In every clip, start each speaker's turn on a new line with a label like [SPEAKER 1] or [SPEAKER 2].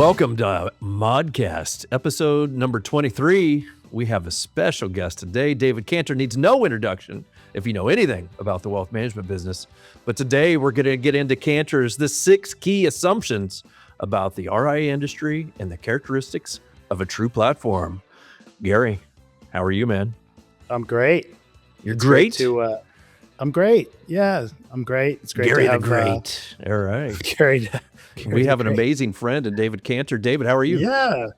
[SPEAKER 1] Welcome to Modcast, episode number 23. We have a special guest today. David Canter needs no introduction if you know anything about the wealth management business. But today we're going to get into Canter's the 6 key assumptions about the RIA industry and the characteristics of a true platform. Gary, how are you, man?
[SPEAKER 2] I'm great.
[SPEAKER 1] You're great?
[SPEAKER 2] I'm great. Yeah, I'm great. It's great
[SPEAKER 1] Gary
[SPEAKER 2] to have
[SPEAKER 1] the Great. All right.
[SPEAKER 2] Gary.
[SPEAKER 1] We have an amazing friend in David Canter. David, how are you?
[SPEAKER 2] Yeah.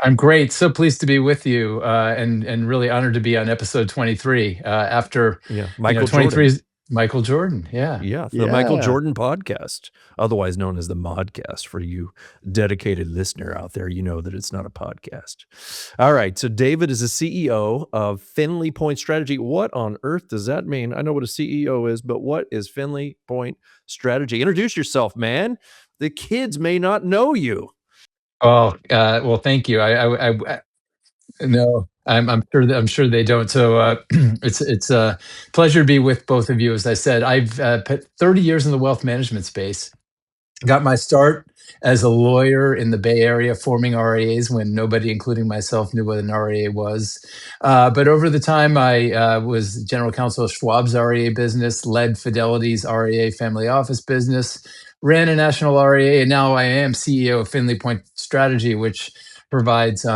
[SPEAKER 3] I'm great. So pleased to be with you, and really honored to be on episode 23 after
[SPEAKER 1] Michael
[SPEAKER 3] 23
[SPEAKER 1] Jordan.
[SPEAKER 3] Michael Jordan.
[SPEAKER 1] The Michael Jordan podcast, otherwise known as the Modcast. For you dedicated listener out there, you know that it's not a podcast. All right. So David is the CEO of Finley Point Strategy. What on earth does that mean? I know what a CEO is, but what is Finley Point Strategy? Introduce yourself, man. The kids may not know you.
[SPEAKER 3] Oh, well, thank you. No, I'm sure they don't. So it's a pleasure to be with both of you. As I said, I've put 30 years in the wealth management space. Got my start as a lawyer in the Bay Area, forming RIAs when nobody, including myself, knew what an RIA was. But over the time, I was general counsel of Schwab's RIA business, led Fidelity's RIA family office business, ran a national RIA, and now I am CEO of Finley Point Strategy, which provides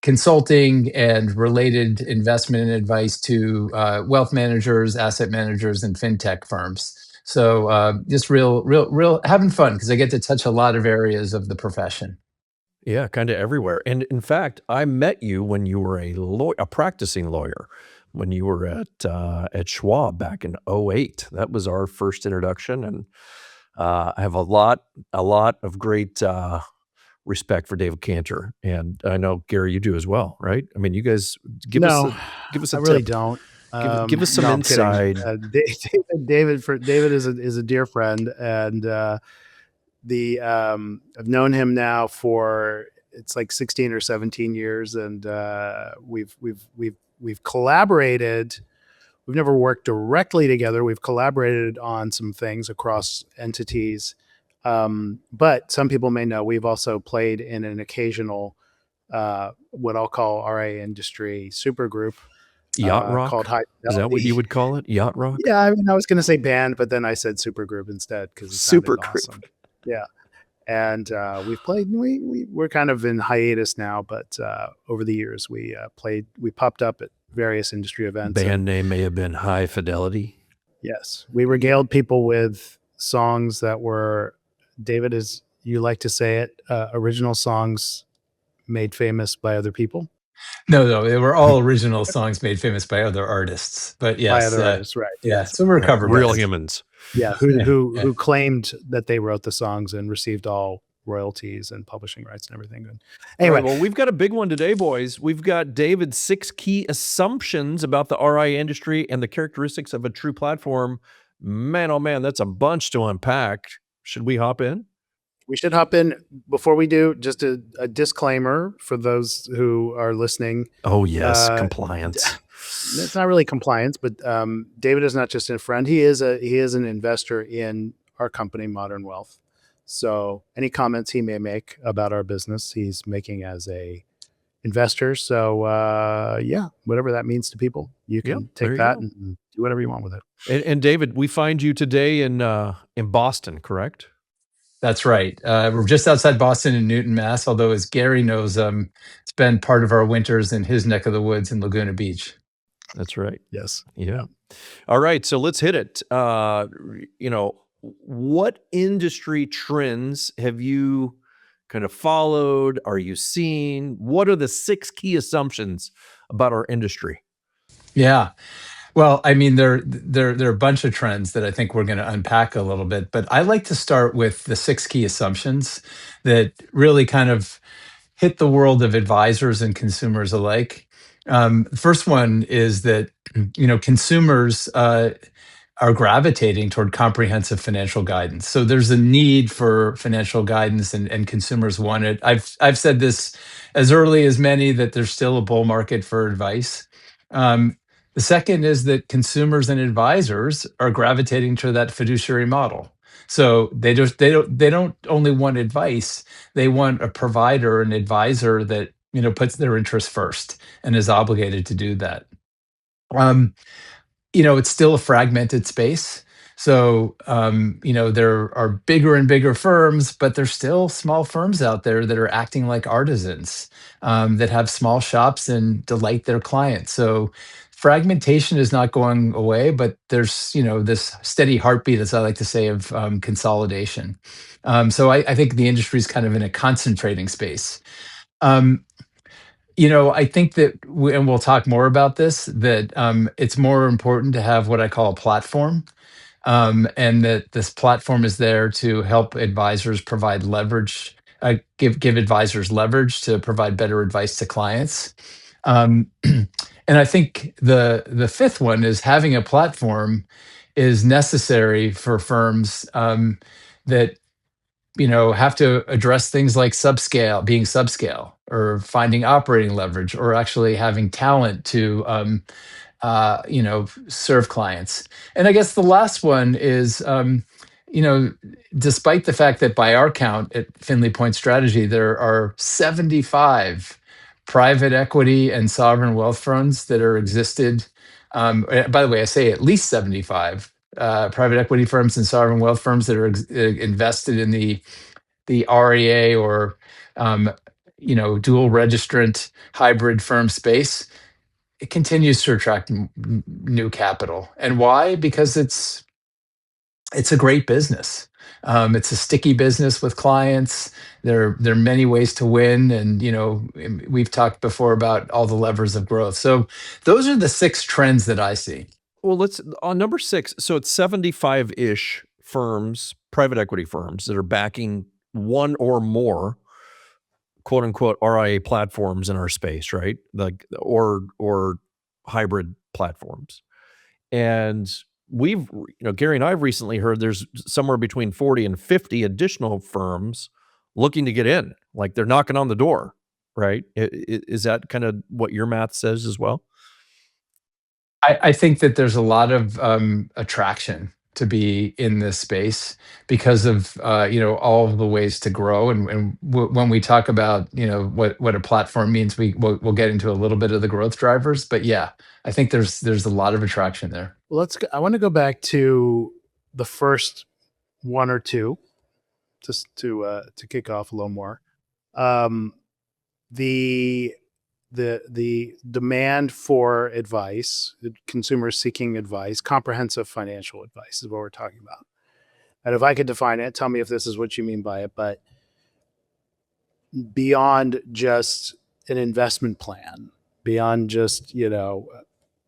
[SPEAKER 3] consulting and related investment and advice to wealth managers, asset managers, and fintech firms. So just real having fun because I get to touch a lot of areas of the profession.
[SPEAKER 1] Yeah, kind of everywhere. And in fact, I met you when you were a practicing lawyer, when you were at Schwab back in 2008. That was our first introduction, and I have a lot of great respect for David Canter, and I know Gary, you do as well, right? I mean, you guys give us a
[SPEAKER 2] I really
[SPEAKER 1] tip.
[SPEAKER 2] don't.
[SPEAKER 1] Give us some insight.
[SPEAKER 2] David is a dear friend, and I've known him now for it's like 16 or 17 years, and we've collaborated. We've never worked directly together. We've collaborated on some things across entities. But some people may know we've also played in an occasional, what I'll call RIA industry supergroup.
[SPEAKER 1] Yacht rock?
[SPEAKER 2] Called High Fidelity.
[SPEAKER 1] Is that what you would call it? Yacht rock?
[SPEAKER 2] Yeah, I mean, I was going to say band, but then I said supergroup instead because it sounded awesome. Yeah, and we've played. We're kind of in hiatus now, but over the years we popped up at various industry events.
[SPEAKER 1] Band name may have been High Fidelity.
[SPEAKER 2] Yes, we regaled people with songs that were, David, as you like to say it, original songs made famous by other people.
[SPEAKER 3] No, they were all original songs made famous by other artists. But yes,
[SPEAKER 2] by other artists, right?
[SPEAKER 3] Yeah, so we're covered.
[SPEAKER 1] Real humans.
[SPEAKER 2] Yeah, who claimed that they wrote the songs and received all royalties and publishing rights and everything. Anyway,
[SPEAKER 1] well, we've got a big one today, boys. We've got David's 6 key assumptions about the RIA industry and the characteristics of a true platform. Man, oh man, that's a bunch to unpack. Should we hop in?
[SPEAKER 2] We should hop in. Before we do, just a disclaimer for those who are listening.
[SPEAKER 1] Oh, yes, compliance.
[SPEAKER 2] It's not really compliance, but David is not just a friend. He is an investor in our company, Modern Wealth. So any comments he may make about our business, he's making as a investor. So whatever that means to people, you can take that and do whatever you want with it.
[SPEAKER 1] And David, we find you today in Boston, correct?
[SPEAKER 3] That's right. We're just outside Boston in Newton, Mass. Although, as Gary knows, spend part of our winters in his neck of the woods in Laguna Beach.
[SPEAKER 1] That's right.
[SPEAKER 2] Yes.
[SPEAKER 1] Yeah. All right. So let's hit it. What industry trends have you kind of followed? Are you seeing? What are the 6 key assumptions about our industry?
[SPEAKER 3] Yeah. Well, I mean, there are a bunch of trends that I think we're going to unpack a little bit, but I like to start with the 6 key assumptions that really kind of hit the world of advisors and consumers alike. The first one is that, consumers are gravitating toward comprehensive financial guidance. So there's a need for financial guidance, and consumers want it. I've said this as early as many that there's still a bull market for advice. The second is that consumers and advisors are gravitating to that fiduciary model. So they don't only want advice, they want a provider, an advisor that, puts their interests first and is obligated to do that. Um, it's still a fragmented space. So, there are bigger and bigger firms, but there's still small firms out there that are acting like artisans, that have small shops and delight their clients. So, fragmentation is not going away, but there's, this steady heartbeat, as I like to say, of consolidation. So, I think the industry is kind of in a concentrating space. Um, I think that, and we'll talk more about this, that it's more important to have what I call a platform, and that this platform is there to help advisors provide leverage, give advisors leverage to provide better advice to clients. Um, and I think the fifth one is having a platform is necessary for firms, that have to address things like being subscale, or finding operating leverage, or actually having talent to serve clients. And I guess the last one is, you know, despite the fact that by our count at Finley Point Strategy, there are 75 private equity and sovereign wealth funds that are existed. By the way, I say at least 75 private equity firms and sovereign wealth firms that are invested in the RIA, or um, dual registrant hybrid firm space. It continues to attract new capital. And why? Because it's a great business. It's a sticky business with clients. There are many ways to win, and we've talked before about all the levers of growth. So those are the six trends that I see.
[SPEAKER 1] Well, let's on number 6, so it's 75-ish firms, private equity firms that are backing one or more quote unquote RIA platforms in our space, right? Like or hybrid platforms. And Gary and I have recently heard there's somewhere between 40 and 50 additional firms looking to get in. Like they're knocking on the door, right? Is that kind of what your math says as well?
[SPEAKER 3] I think that there's a lot of attraction to be in this space because of all of the ways to grow, and when we talk about what a platform means, we'll get into a little bit of the growth drivers. But yeah, I think there's a lot of attraction there.
[SPEAKER 2] Well, I want to go back to the first one or two, just to kick off a little more. Um, the the demand for advice, consumers seeking advice, comprehensive financial advice is what we're talking about. And if I could define it, tell me if this is what you mean by it. But beyond just an investment plan, beyond just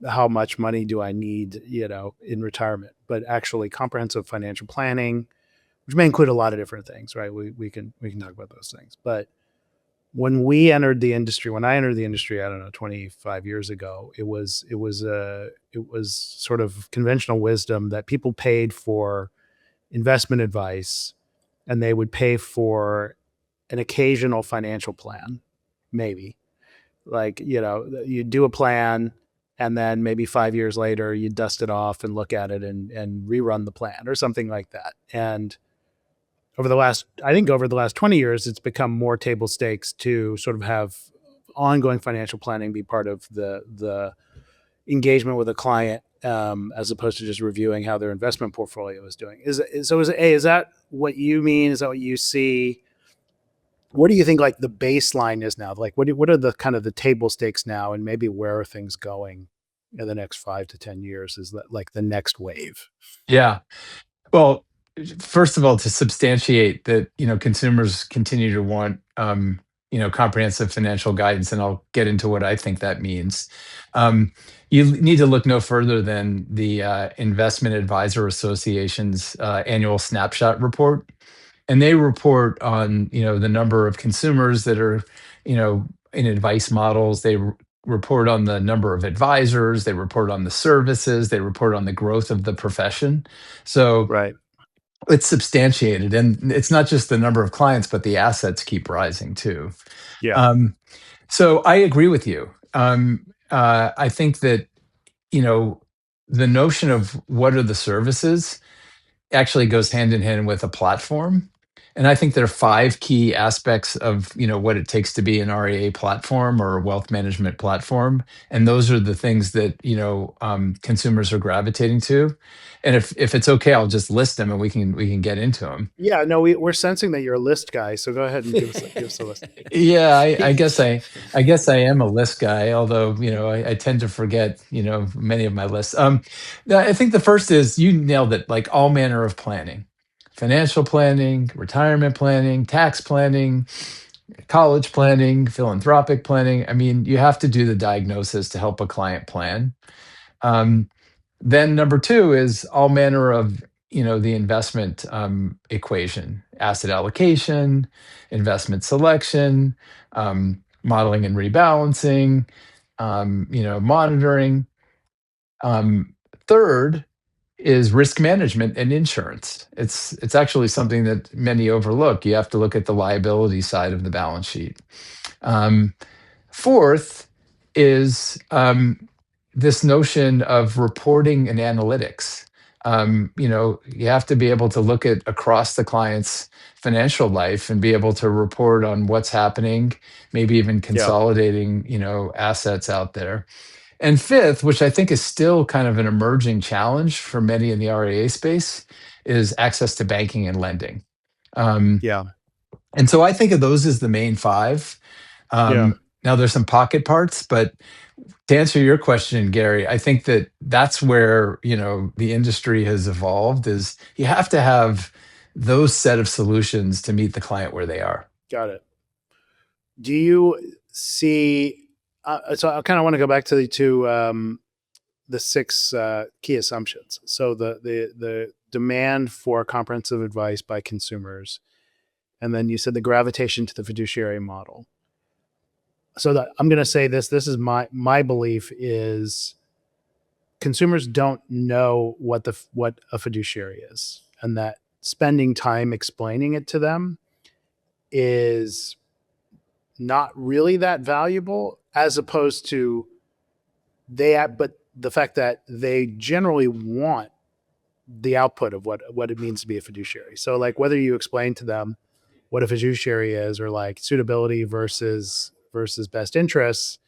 [SPEAKER 2] how much money do I need in retirement, but actually comprehensive financial planning, which may include a lot of different things, right? We can talk about those things. But when I entered the industry, I don't know, 25 years ago, it was sort of conventional wisdom that people paid for investment advice, and they would pay for an occasional financial plan, maybe. Like, you do a plan, and then maybe 5 years later you dust it off and look at it and rerun the plan or something like that. And over the last 20 years, it's become more table stakes to sort of have ongoing financial planning be part of the engagement with a client, as opposed to just reviewing how their investment portfolio is doing. Is that what you mean? Is that what you see? What do you think like the baseline is now? Like what are the kind of the table stakes now, and maybe where are things going in the next 5 to 10 years? Is that like the next wave?
[SPEAKER 3] Yeah. Well, first of all, to substantiate that, consumers continue to want, comprehensive financial guidance, and I'll get into what I think that means. You need to look no further than the Investment Advisor Association's annual snapshot report, and they report on the number of consumers that are in advice models. They report on the number of advisors. They report on the services. They report on the growth of the profession. So
[SPEAKER 2] Right.
[SPEAKER 3] it's substantiated, and it's not just the number of clients, but the assets keep rising too.
[SPEAKER 2] Yeah.
[SPEAKER 3] Um, so I agree with you. I think that you know the notion of what are the services actually goes hand in hand with a platform. And I think there are 5 key aspects of, what it takes to be an RIA platform or a wealth management platform. And those are the things that, consumers are gravitating to. And if it's okay, I'll just list them and we can get into them.
[SPEAKER 2] Yeah, no, we're sensing that you're a list guy, so go ahead and give us a list.
[SPEAKER 3] Yeah, I guess I am a list guy, although, I tend to forget, many of my lists. I think the first is you nailed it, like all manner of planning. Financial planning, retirement planning, tax planning, college planning, philanthropic planning. I mean, you have to do the diagnosis to help a client plan. Um, then number two is all manner of, the investment equation, asset allocation, investment selection, modeling and rebalancing, monitoring. Third is risk management and insurance. It's actually something that many overlook. You have to look at the liability side of the balance sheet. Um, Fourth is this notion of reporting and analytics. You have to be able to look at across the client's financial life and be able to report on what's happening, maybe even
[SPEAKER 2] Yeah.
[SPEAKER 3] consolidating, assets out there. And fifth, which I think is still kind of an emerging challenge for many in the RIA space, is access to banking and lending. Um,
[SPEAKER 2] Yeah.
[SPEAKER 3] and so I think of those as the main 5.
[SPEAKER 2] Yeah.
[SPEAKER 3] Now there's some pocket parts, but to answer your question, Gary, I think that that's where, the industry has evolved is you have to have those set of solutions to meet the client where they are.
[SPEAKER 2] Got it. Do you see? So I kind of want to go back to the 6 key assumptions. So the demand for comprehensive advice by consumers, and then you said the gravitation to the fiduciary model. So I'm going to say this. This is my belief is consumers don't know what a fiduciary is, and that spending time explaining it to them is not really that valuable, as opposed to but the fact that they generally want the output of what it means to be a fiduciary. So like whether you explain to them what a fiduciary is, or like suitability versus best interests,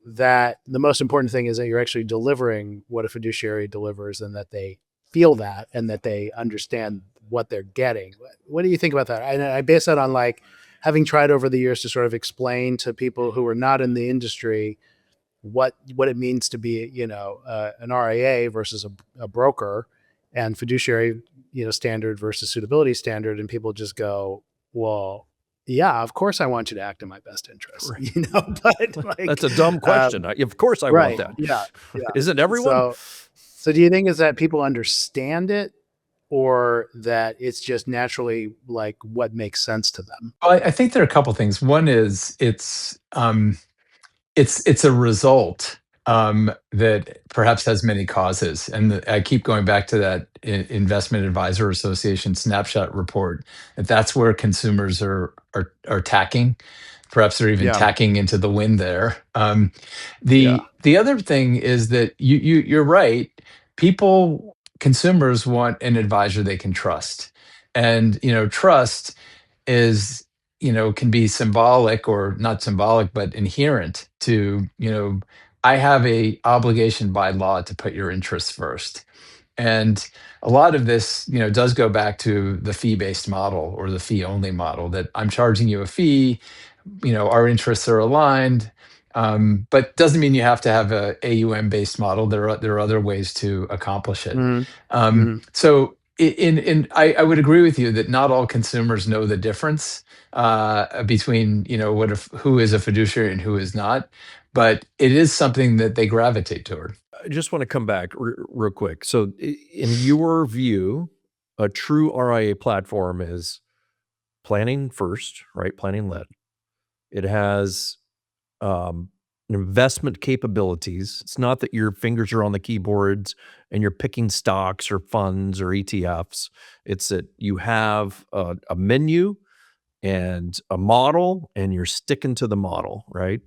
[SPEAKER 2] that the most important thing is that you're actually delivering what a fiduciary delivers, and that they feel that, and that they understand what they're getting. What do you think about that? I base that on like having tried over the years to sort of explain to people who are not in the industry what it means to be, an RIA versus a broker, and fiduciary, standard versus suitability standard. And people just go, well, yeah, of course I want you to act in my best interest,
[SPEAKER 1] Right.
[SPEAKER 2] but like,
[SPEAKER 1] That's a dumb question. Of course I want
[SPEAKER 2] right.
[SPEAKER 1] that.
[SPEAKER 2] Yeah.
[SPEAKER 1] Isn't everyone?
[SPEAKER 2] So do you think is that people understand it, or that it's just naturally like what makes sense to them?
[SPEAKER 3] Well, I think there are a couple things. One is it's a result that perhaps has many causes, and I keep going back to that Investment Advisor Association snapshot report. That's where consumers are tacking. Perhaps they're even
[SPEAKER 2] Yeah.
[SPEAKER 3] tacking into the wind there.
[SPEAKER 2] Yeah.
[SPEAKER 3] The other thing is that you're right. Consumers want an advisor they can trust, and trust is can be symbolic or not symbolic but inherent to I have a obligation by law to put your interests first. And a lot of this does go back to the fee-based model or the fee-only model, that I'm charging you a fee, our interests are aligned. But doesn't mean you have to have a AUM based model. There are other ways to accomplish it.
[SPEAKER 2] Mm-hmm. Mm-hmm.
[SPEAKER 3] So I would agree with you that not all consumers know the difference between who is a fiduciary and who is not, but it is something that they gravitate toward.
[SPEAKER 1] I just want to come back real quick. So, in your view, a true RIA platform is planning first, right? Planning led. It has investment capabilities. It's not that your fingers are on the keyboards and you're picking stocks or funds or ETFs. It's that you have a menu and a model, and you're sticking to the model, right?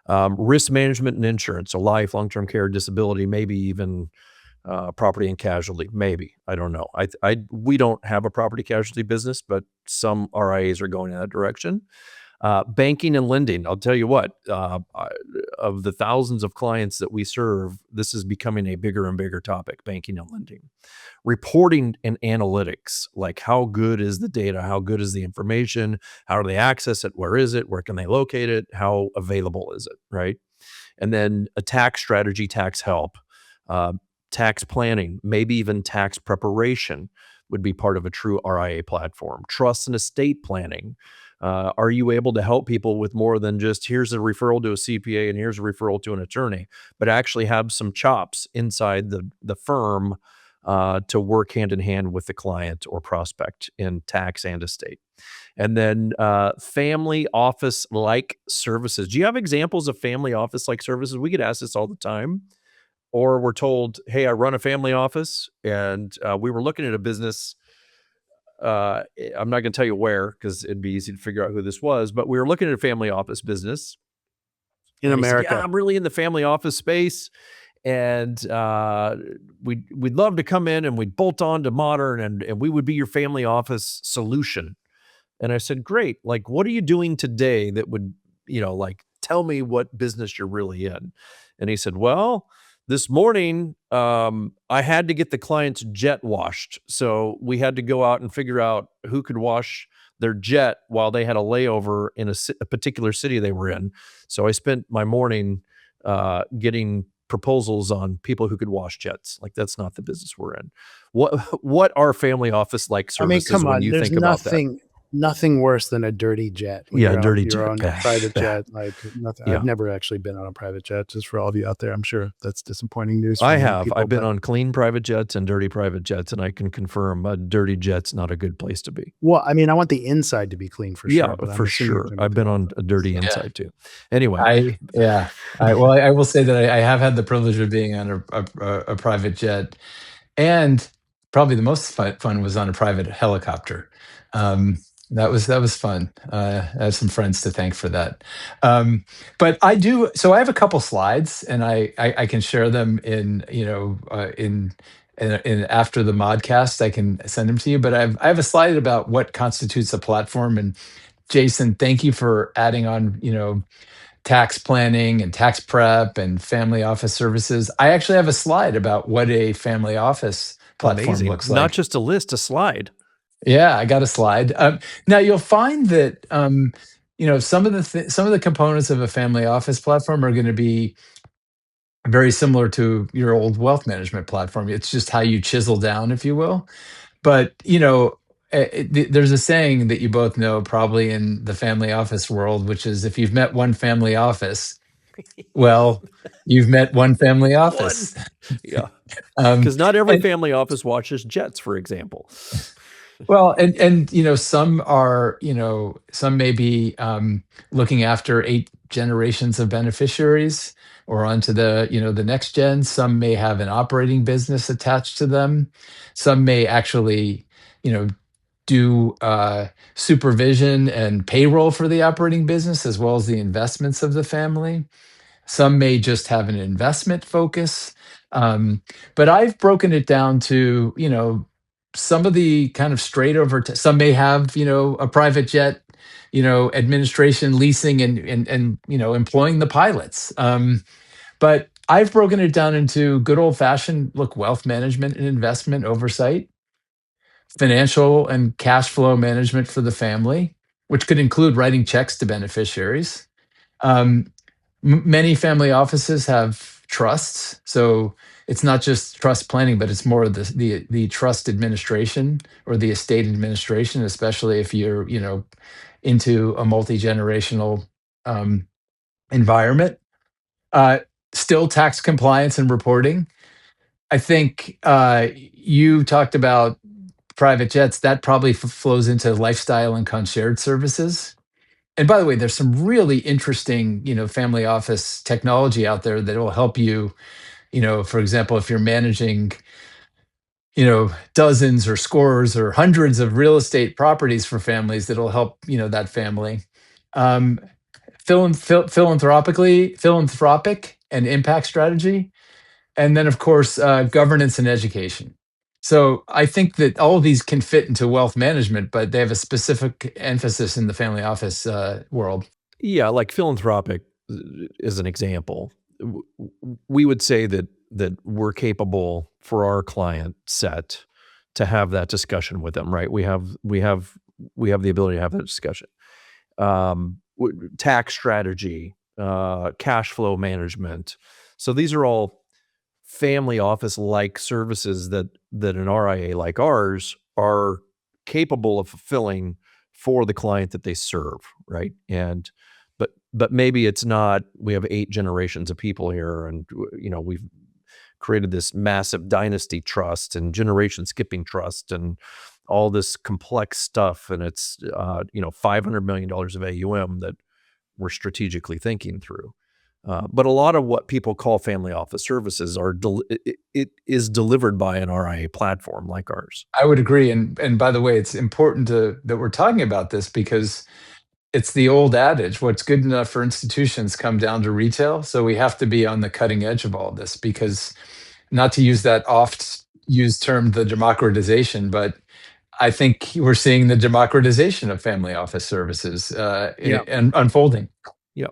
[SPEAKER 1] Risk management and insurance, so life, long-term care, disability, maybe even property and casualty, maybe. I don't know. We don't have a property casualty business, but some RIAs are going in that direction. Banking and lending. I'll tell you what, of the thousands of clients that we serve, this is becoming a bigger and bigger topic, banking and lending. Reporting and analytics, like how good is the data? How good is the information? How do they access it? Where is it? Where can they locate it? How available is it? Right. And then a tax strategy, tax help, uh, tax planning, maybe even tax preparation would be part of a true RIA platform. Trust and estate planning. Are you able to help people with more than just here's a referral to a CPA and here's a referral to an attorney, but actually have some chops inside the firm to work hand in hand with the client or prospect in tax and estate? And then family office like services. Do you have examples of family office like services? We get asked this all the time. Or we're told, hey, I run a family office and we were looking at a business. I'm not going to tell you where because it'd be easy to figure out who this was, but we were looking at a family office business.
[SPEAKER 2] In
[SPEAKER 1] And he said,
[SPEAKER 2] America.
[SPEAKER 1] yeah, I'm really in the family office space. And we'd love to come in and we'd bolt on to Modern and we would be your family office solution. And I said, great. Like, what are you doing today that would, like tell me what business you're really in? And he said, well, this morning, I had to get the client's jet washed. So we had to go out and figure out who could wash their jet while they had a layover in a particular city they were in. So I spent my morning getting proposals on people who could wash jets. Like, that's not the business we're in. What are family office like
[SPEAKER 2] I mean,
[SPEAKER 1] services
[SPEAKER 2] come
[SPEAKER 1] when
[SPEAKER 2] on.
[SPEAKER 1] you
[SPEAKER 2] There's
[SPEAKER 1] think about that?
[SPEAKER 2] nothing worse than a dirty jet. When
[SPEAKER 1] Yeah,
[SPEAKER 2] you're
[SPEAKER 1] dirty
[SPEAKER 2] your
[SPEAKER 1] jet.
[SPEAKER 2] own private jet. Like nothing.
[SPEAKER 1] Yeah.
[SPEAKER 2] I've never actually been on a private jet. Just for all of you out there, I'm sure that's disappointing news. For
[SPEAKER 1] I
[SPEAKER 2] many
[SPEAKER 1] have.
[SPEAKER 2] people,
[SPEAKER 1] I've been
[SPEAKER 2] but-
[SPEAKER 1] on clean private jets and dirty private jets, and I can confirm a dirty jet's not a good place to be.
[SPEAKER 2] Well, I mean, I want the inside to be clean for
[SPEAKER 1] Yeah,
[SPEAKER 2] sure. But I'm
[SPEAKER 1] for
[SPEAKER 2] assuming you're
[SPEAKER 1] sure.
[SPEAKER 2] gonna
[SPEAKER 1] I've
[SPEAKER 2] do
[SPEAKER 1] been
[SPEAKER 2] all
[SPEAKER 1] on
[SPEAKER 2] that.
[SPEAKER 1] a dirty
[SPEAKER 2] So-
[SPEAKER 1] inside too. Anyway,
[SPEAKER 3] I will say that I have had the privilege of being on a private jet, and probably the most fun was on a private helicopter. That was fun. I have some friends to thank for that. But I do. So I have a couple slides, and I can share them in after the modcast. I can send them to you. But I have a slide about what constitutes a platform. And Jason, thank you for adding on. Tax planning and tax prep and family office services. I actually have a slide about what a family office platform
[SPEAKER 1] amazing.
[SPEAKER 3] looks
[SPEAKER 1] Not
[SPEAKER 3] like.
[SPEAKER 1] just a list, a slide.
[SPEAKER 3] Yeah, I got a slide. Now you'll find that some of the components of a family office platform are going to be very similar to your old wealth management platform. It's just how you chisel down, if you will. But there's a saying that you both know probably in the family office world, which is if you've met one family office, well, you've met one family office.
[SPEAKER 1] Yeah. Because not every
[SPEAKER 3] and-
[SPEAKER 1] family office watches jets, for example.
[SPEAKER 3] Well, and some are, some may be looking after 8 generations of beneficiaries or onto the next gen. Some may have an operating business attached to them. Some may actually, do supervision and payroll for the operating business as well as the investments of the family. Some may just have an investment focus. But I've broken it down to, some of the kind of straight over, some may have, a private jet, administration, leasing, and employing the pilots. But I've broken it down into good old fashioned, wealth management and investment oversight, financial and cash flow management for the family, which could include writing checks to beneficiaries. Um, Many family offices have trusts, so it's not just trust planning, but it's more of the trust administration or the estate administration, especially if you're into a multi-generational um, environment. Uh, Still, tax compliance and reporting. I think you talked about private jets. That probably flows into lifestyle and concierge services. And by the way, there's some really interesting, family office technology out there that will help you, for example, if you're managing, dozens or scores or hundreds of real estate properties for families, that'll help, that family. Um, philanthropic and impact strategy. And then, of course, governance and education. So I think that all of these can fit into wealth management, but they have a specific emphasis in the family office world.
[SPEAKER 1] Yeah, like philanthropic is an example. We would say that we're capable for our client set to have that discussion with them, right? We have the ability to have that discussion. Tax strategy, cash flow management. So these are all family office like services that an RIA like ours are capable of fulfilling for the client that they serve, right? And but maybe it's not. We have 8 generations of people here, and we've created this massive dynasty trust and generation skipping trust and all this complex stuff, and it's $500 million of AUM that we're strategically thinking through. But a lot of what people call family office services it is delivered by an RIA platform like ours.
[SPEAKER 3] I would agree. And by the way, it's important that we're talking about this because it's the old adage, what's good enough for institutions come down to retail. So we have to be on the cutting edge of all this because, not to use that oft used term, the democratization, but I think we're seeing the democratization of family office services
[SPEAKER 1] Yeah.
[SPEAKER 3] and unfolding.
[SPEAKER 1] Yeah.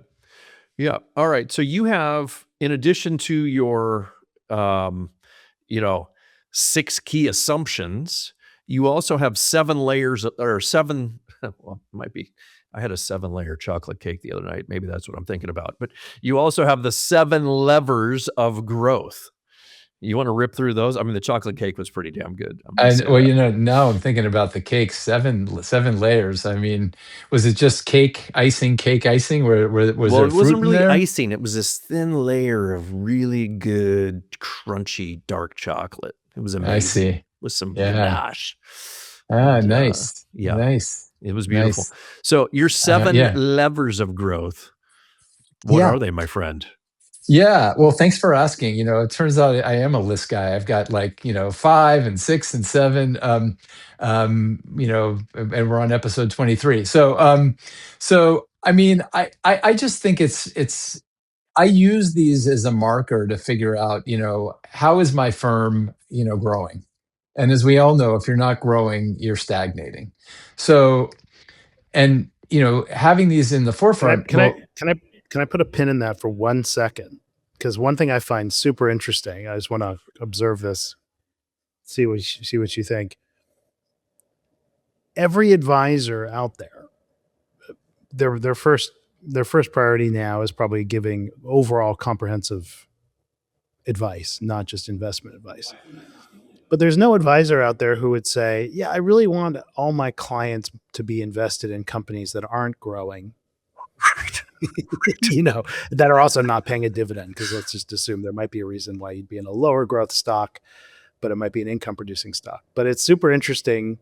[SPEAKER 1] Yeah. All right. So you have, in addition to your, um, you know, 6 key assumptions, you also have 7 layers or 7, well, it might be. I had a 7-layer chocolate cake the other night. Maybe that's what I'm thinking about. But you also have the 7 levers of growth. You want to rip through those? I mean, the chocolate cake was pretty damn good. I'm going to
[SPEAKER 3] And
[SPEAKER 1] say
[SPEAKER 3] well,
[SPEAKER 1] that.
[SPEAKER 3] now I'm thinking about the cake, seven layers. I mean, was it just cake icing? Was
[SPEAKER 1] Well,
[SPEAKER 3] there
[SPEAKER 1] it
[SPEAKER 3] fruit
[SPEAKER 1] wasn't
[SPEAKER 3] in
[SPEAKER 1] really
[SPEAKER 3] there?
[SPEAKER 1] icing. It was this thin layer of really good, crunchy dark chocolate. It was
[SPEAKER 3] I
[SPEAKER 1] amazing
[SPEAKER 3] see.
[SPEAKER 1] with some
[SPEAKER 3] Yeah.
[SPEAKER 1] ganache.
[SPEAKER 3] Ah,
[SPEAKER 1] And,
[SPEAKER 3] nice.
[SPEAKER 1] yeah,
[SPEAKER 3] Nice.
[SPEAKER 1] it was beautiful.
[SPEAKER 3] Nice.
[SPEAKER 1] So your 7
[SPEAKER 3] Yeah.
[SPEAKER 1] levers of growth, what
[SPEAKER 3] Yeah.
[SPEAKER 1] are they, my friend?
[SPEAKER 3] Yeah. Well, thanks for asking. It turns out I am a list guy. I've got like, 5 and 6 and 7. And we're on episode 23. So I mean, I just think it's I use these as a marker to figure out, how is my firm, growing? And as we all know, if you're not growing, you're stagnating. So, and having these in the
[SPEAKER 2] Can I
[SPEAKER 3] forefront,
[SPEAKER 2] can I
[SPEAKER 3] well,
[SPEAKER 2] can I can I put a pin in that for 1 second? Because one thing I find super interesting, I just want to observe this, see what you think. Every advisor out there, their first priority now is probably giving overall comprehensive advice, not just investment advice. But there's no advisor out there who would say, "Yeah, I really want all my clients to be invested in companies that aren't growing." That are also not paying a dividend, because let's just assume there might be a reason why you'd be in a lower growth stock, but it might be an income producing stock. But it's super interesting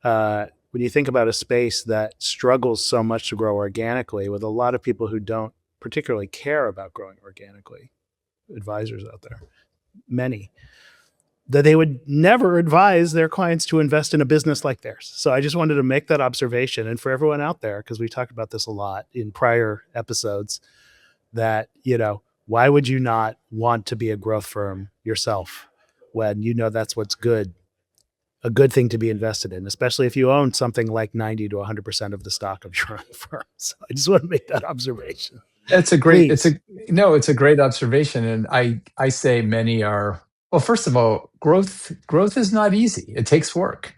[SPEAKER 2] when you think about a space that struggles so much to grow organically, with a lot of people who don't particularly care about growing organically, advisors out there, many, that they would never advise their clients to invest in a business like theirs. So I just wanted to make that observation. And for everyone out there, because we talked about this a lot in prior episodes, that, why would you not want to be a growth firm yourself when that's what's good, a good thing to be invested in, especially if you own something like 90 to 100% of the stock of your own firm. So I just want to make that observation.
[SPEAKER 3] it's a great,
[SPEAKER 2] Please.
[SPEAKER 3] it's a great observation. And I say many are, well, first of all, growth is not easy. It takes work.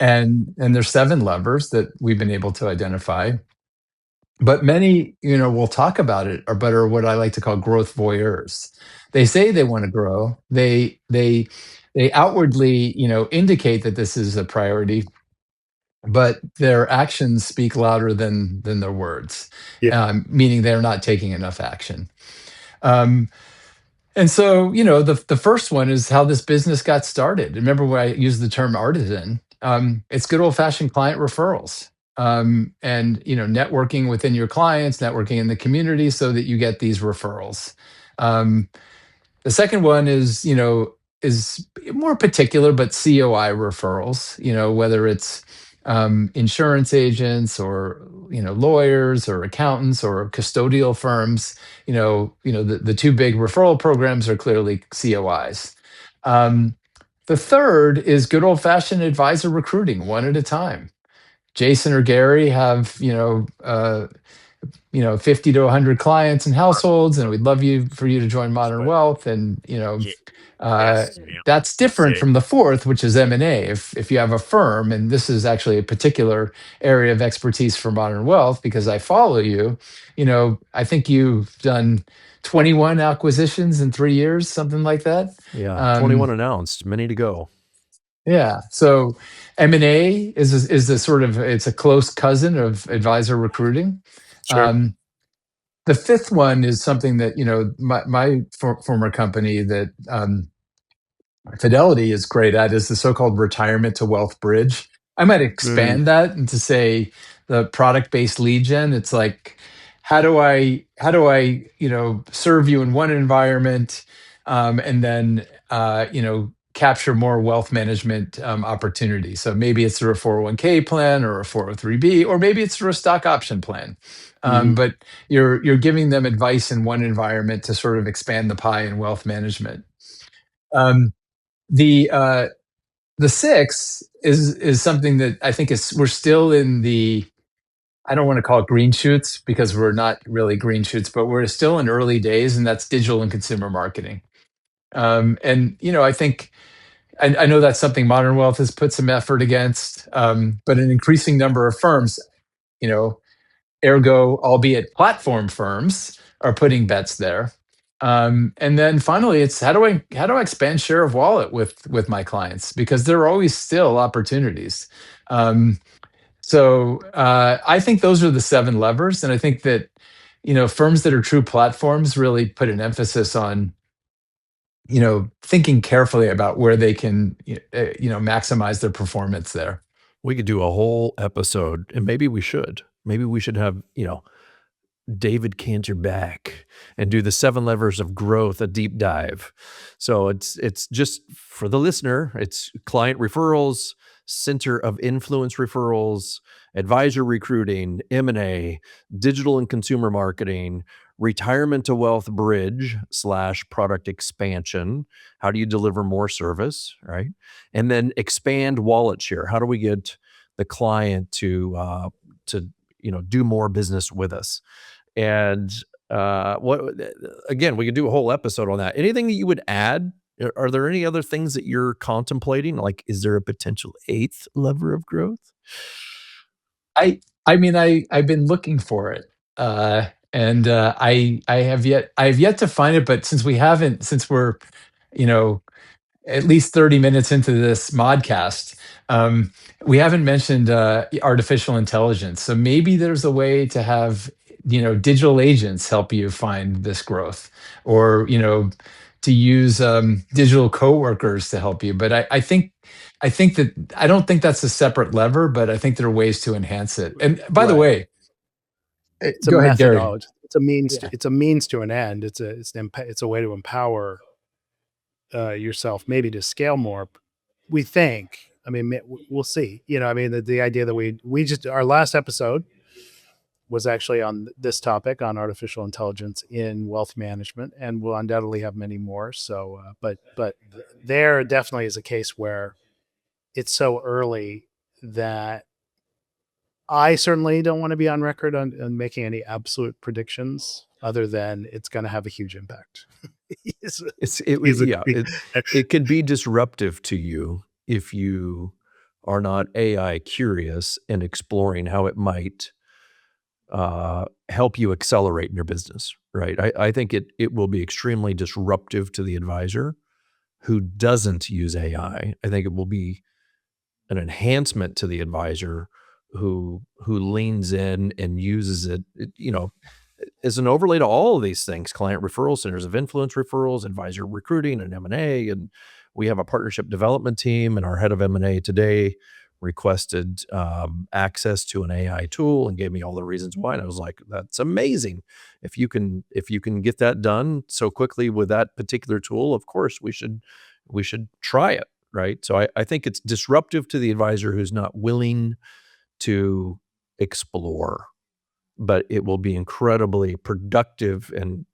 [SPEAKER 3] And there's 7 levers that we've been able to identify. But many, will talk about it, but are what I like to call growth voyeurs. They say they want to grow. They outwardly, indicate that this is a priority, but their actions speak louder than their words,
[SPEAKER 2] Yeah.
[SPEAKER 3] meaning they're not taking enough action. Um, and so, the first one is how this business got started. Remember when I used the term artisan? It's good old fashioned client referrals. And networking within your clients, networking in the community, so that you get these referrals. Um, the second one is more particular, but COI referrals. Whether it's insurance agents or lawyers or accountants or custodial firms. The two big referral programs are clearly COIs. The third is good old fashioned advisor recruiting, one at a time. Jason or Gary have 50 to 100 clients and households, and we'd love for you to join Modern Wealth. And uh,
[SPEAKER 2] Yes.
[SPEAKER 3] that's different from the fourth, which is M&A. If you have a firm, and this is actually a particular area of expertise for Modern Wealth because I follow you. I think you've done 21 acquisitions in 3 years, something like that.
[SPEAKER 1] Yeah, 21 announced, many to go.
[SPEAKER 3] Yeah. So M&A is the sort of, it's a close cousin of advisor recruiting.
[SPEAKER 2] Sure.
[SPEAKER 3] The fifth one is something that my former company that Fidelity is great at, is the so-called retirement to wealth bridge. I might expand that and to say the product-based lead gen. It's like, how do I serve you in one environment, and then capture more wealth management opportunities. So maybe it's through a 401k plan or a 403b, or maybe it's through a stock option plan. But you're giving them advice in one environment to sort of expand the pie in wealth management. The six is something that I think we're still in the, I don't want to call it green shoots because we're not really green shoots, but we're still in early days, and that's digital and consumer marketing. And I think I know that's something Modern Wealth has put some effort against, but an increasing number of firms, ergo, albeit platform firms, are putting bets there. And then finally, it's how do I expand share of wallet with my clients, because there are always still opportunities. So I think those are the 7 levers, and I think that firms that are true platforms really put an emphasis on thinking carefully about where they can maximize their performance there.
[SPEAKER 1] We could do a whole episode, and maybe we should. Maybe we should have, David Canter back and do the 7 levers of growth, a deep dive. So it's just for the listener, it's client referrals, center of influence referrals, advisor recruiting, M&A, digital and consumer marketing, retirement to wealth bridge / product expansion. How do you deliver more service, right? And then expand wallet share. How do we get the client to do more business with us? And what again, we could do a whole episode on that. Anything that you would add? Are there any other things that you're contemplating? Like, is there a potential 8th lever of growth?
[SPEAKER 3] I mean, I've been looking for it, and I have yet to find it. But since we're you know at least 30 minutes into this modcast, we haven't mentioned artificial intelligence. So maybe there's a way to have digital agents help you find this growth, or to use digital coworkers to help you. But I don't think that's a separate lever, but I think there are ways to enhance it. And by the
[SPEAKER 2] Right.
[SPEAKER 3] way,
[SPEAKER 2] It's a
[SPEAKER 3] go ahead, Gary.
[SPEAKER 2] methodology. It's a means.
[SPEAKER 3] Yeah.
[SPEAKER 2] It's a means to an end. It's a way to empower yourself, maybe to scale more. We think. I mean, we'll see. The idea that we just, our last episode was actually on this topic, on artificial intelligence in wealth management, and we'll undoubtedly have many more. So, but there definitely is a case where it's so early that I certainly don't want to be on record on making any absolute predictions, other than it's going to have a huge impact.
[SPEAKER 1] It could be disruptive to you if you are not AI curious and exploring how it might help you accelerate in your business, right? I think it will be extremely disruptive to the advisor who doesn't use AI. I think it will be an enhancement to the advisor who leans in and uses it, as an overlay to all of these things: client referrals, centers of influence referrals, advisor recruiting, and M&A. And we have a partnership development team, and our head of M&A today requested access to an AI tool and gave me all the reasons why. And I was like, that's amazing. If you can get that done so quickly with that particular tool, of course we should try it. right? So I think it's disruptive to the advisor who's not willing to explore, but it will be incredibly productive and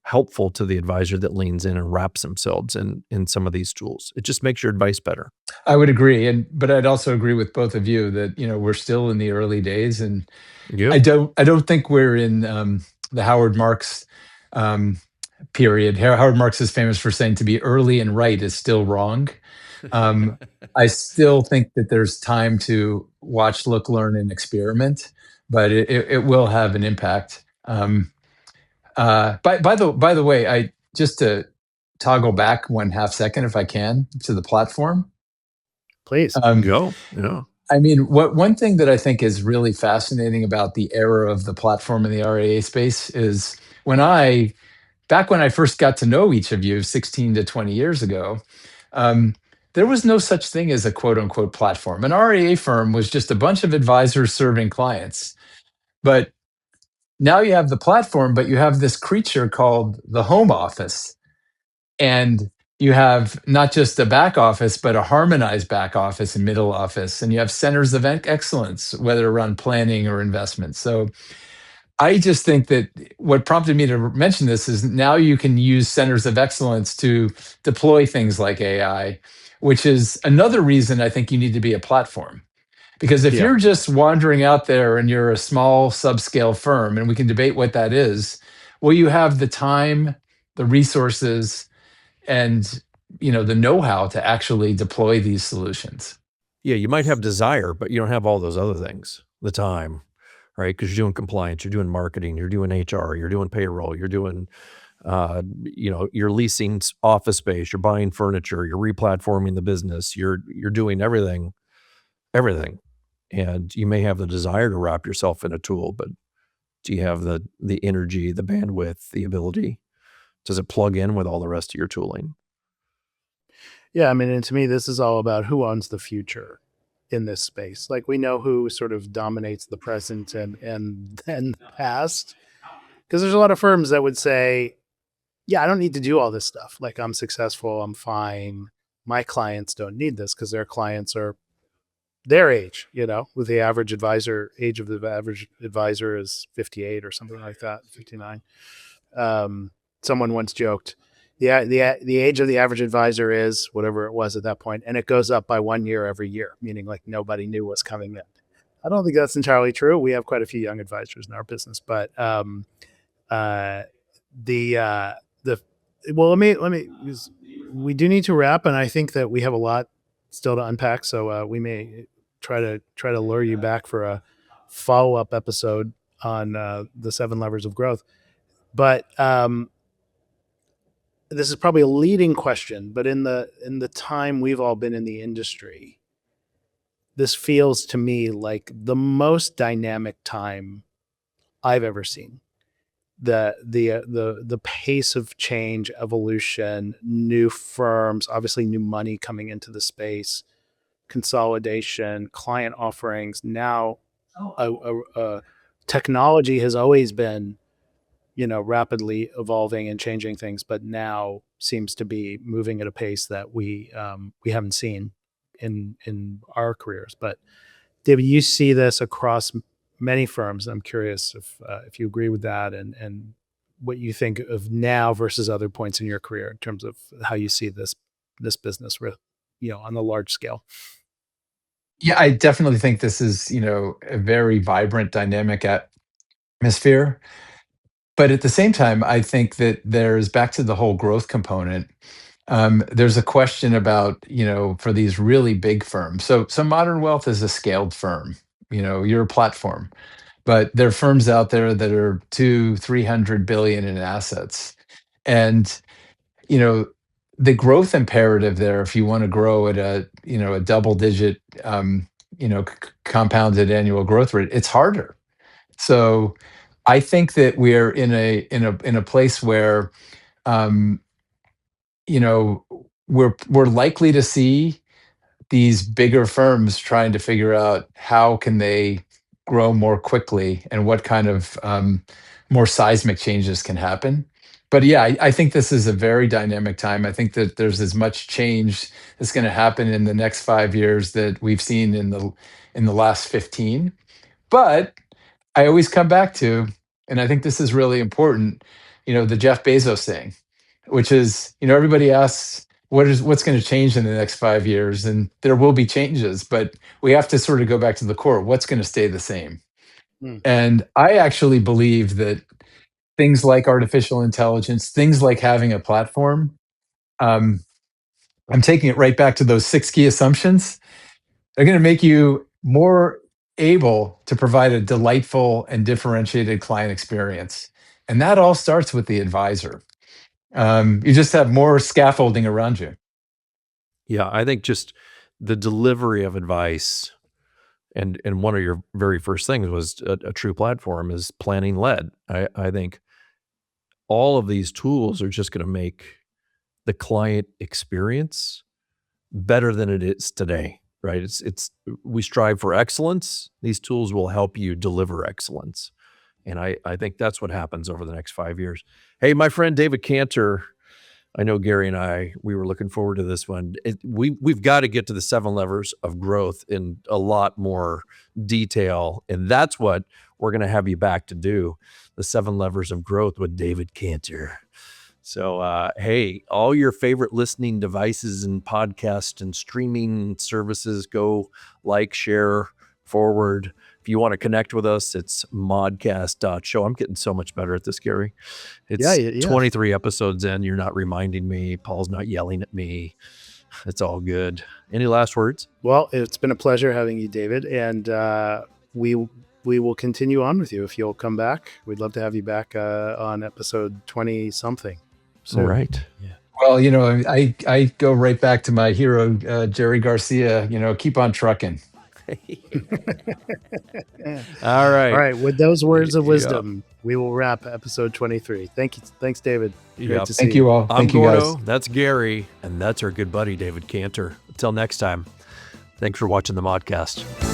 [SPEAKER 1] helpful to the advisor that leans in and wraps themselves in some of these tools. It just makes your advice better.
[SPEAKER 3] I would agree, but I'd also agree with both of you that we're still in the early days, and I
[SPEAKER 1] Yep.
[SPEAKER 3] don't think we're in the Howard Marks um, period. Howard Marks is famous for saying to be early and right is still wrong. Um, I still think that there's time to watch, look, learn, and experiment, but it will have an impact. By the way, I just to toggle back 1/2 second, if I can, to the platform.
[SPEAKER 2] Please.
[SPEAKER 3] Um,
[SPEAKER 1] Go. Yeah.
[SPEAKER 3] I mean, what one thing that I think is really fascinating about the era of the platform in the RIA space is back when I first got to know each of you 16 to 20 years ago, um, there was no such thing as a quote unquote platform. An RIA firm was just a bunch of advisors serving clients. But now you have the platform, but you have this creature called the home office. And you have not just a back office, but a harmonized back office and middle office. And you have centers of excellence, whether around planning or investment. So I just think that what prompted me to mention this is now you can use centers of excellence to deploy things like AI, which is another reason I think you need to be a platform. Because if
[SPEAKER 2] Yeah.
[SPEAKER 3] you're just wandering out there and you're a small subscale firm, and we can debate what that is, well, you have the time, the resources, and the know-how to actually deploy these solutions.
[SPEAKER 1] Yeah, you might have desire, but you don't have all those other things. The time, right? Because you're doing compliance, you're doing marketing, you're doing HR, you're doing payroll, you're doing, you're leasing office space, you're buying furniture, you're replatforming the business, you're doing everything, and you may have the desire to wrap yourself in a tool, but do you have the energy, the bandwidth, the ability? Does it plug in with all the rest of your tooling?
[SPEAKER 2] Yeah, I mean, and to me, this is all about who owns the future in this space. Like we know who sort of dominates the present and the past, because there's a lot of firms that would say, "Yeah, I don't need to do all this stuff. Like I'm successful, I'm fine. My clients don't need this because their clients are their age. With the average advisor age of the average advisor is 58 or something like that, 59." Someone once joked, the age of the average advisor is whatever it was at that point, and it goes up by 1 year every year, meaning like nobody knew what's coming in. I don't think that's entirely true. We have quite a few young advisors in our business, but uh, the well, let me we do need to wrap, and I think that we have a lot still to unpack. So we may try to lure you back for a follow up episode on the 7 levers of growth. But this is probably a leading question, but in the time we've all been in the industry, this feels to me like the most dynamic time I've ever seen. The pace of change, evolution, new firms, obviously new money coming into the space, consolidation, client offerings. Now, technology has always been rapidly evolving and changing things, but now seems to be moving at a pace that we haven't seen in our careers. But David, you see this across many firms. I'm curious if you agree with that, and what you think of now versus other points in your career in terms of how you see this business with on the large scale.
[SPEAKER 3] Yeah, I definitely think this is, a very vibrant, dynamic atmosphere. But at the same time, I think that there's back to the whole growth component. There's a question about, for these really big firms. So Modern Wealth is a scaled firm. You're a platform, but there are firms out there that are 200-300 billion in assets, and you know the growth imperative there. If you want to grow at a double digit, compounded annual growth rate, it's harder. So I think that we're in a place where um, you know we're likely to see these bigger firms trying to figure out how can they grow more quickly and what kind of more seismic changes can happen. but yeah, I think this is a very dynamic time. I think that there's as much change that's going to happen in the next 5 years that we've seen in the last 15. But I always come back to, and I think this is really important, the Jeff Bezos thing, which is, everybody asks what's going to change in the next 5 years, and there will be changes, but we have to sort of go back to the core. What's going to stay the same?
[SPEAKER 2] Mm.
[SPEAKER 3] And I actually believe that things like artificial intelligence, things like having a platform, um, I'm taking it right back to those 6 key assumptions. They're going to make you more able to provide a delightful and differentiated client experience. And that all starts with the advisor. You just have more scaffolding around you.
[SPEAKER 1] Yeah, I think just the delivery of advice, and one of your very first things was a true platform is planning led. I think all of these tools are just going to make the client experience better than it is today, right? It's we strive for excellence. These tools will help you deliver excellence. And I think that's what happens over the next 5 years. Hey, my friend David Canter, I know Gary and we were looking forward to this one. We've got to get to the 7 levers of growth in a lot more detail. And that's what we're going to have you back to do, the 7 levers of growth with David Canter. So, hey, all your favorite listening devices and podcast and streaming services, go like, share, forward. If you want to connect with us, it's modcast.show. I'm getting so much better at this, Gary. It's
[SPEAKER 2] Yeah.
[SPEAKER 1] 23 episodes in. You're not reminding me. Paul's not yelling at me. It's all good. Any last words?
[SPEAKER 2] Well, it's been a pleasure having you, David, and we will continue on with you if you'll come back. We'd love to have you back on episode 20 something.
[SPEAKER 1] All right.
[SPEAKER 2] Yeah.
[SPEAKER 3] Well, I go right back to my hero, Jerry Garcia, keep on trucking.
[SPEAKER 1] All right.
[SPEAKER 2] All right. With those words of wisdom, we will wrap episode 23. Thank you. Thanks, David. Great to see
[SPEAKER 3] Thank you all.
[SPEAKER 1] I'm
[SPEAKER 3] Thank you,
[SPEAKER 1] Gordo.
[SPEAKER 3] guys.
[SPEAKER 1] That's Gary. And that's our good buddy, David Canter. Until next time, thanks for watching the Modcast.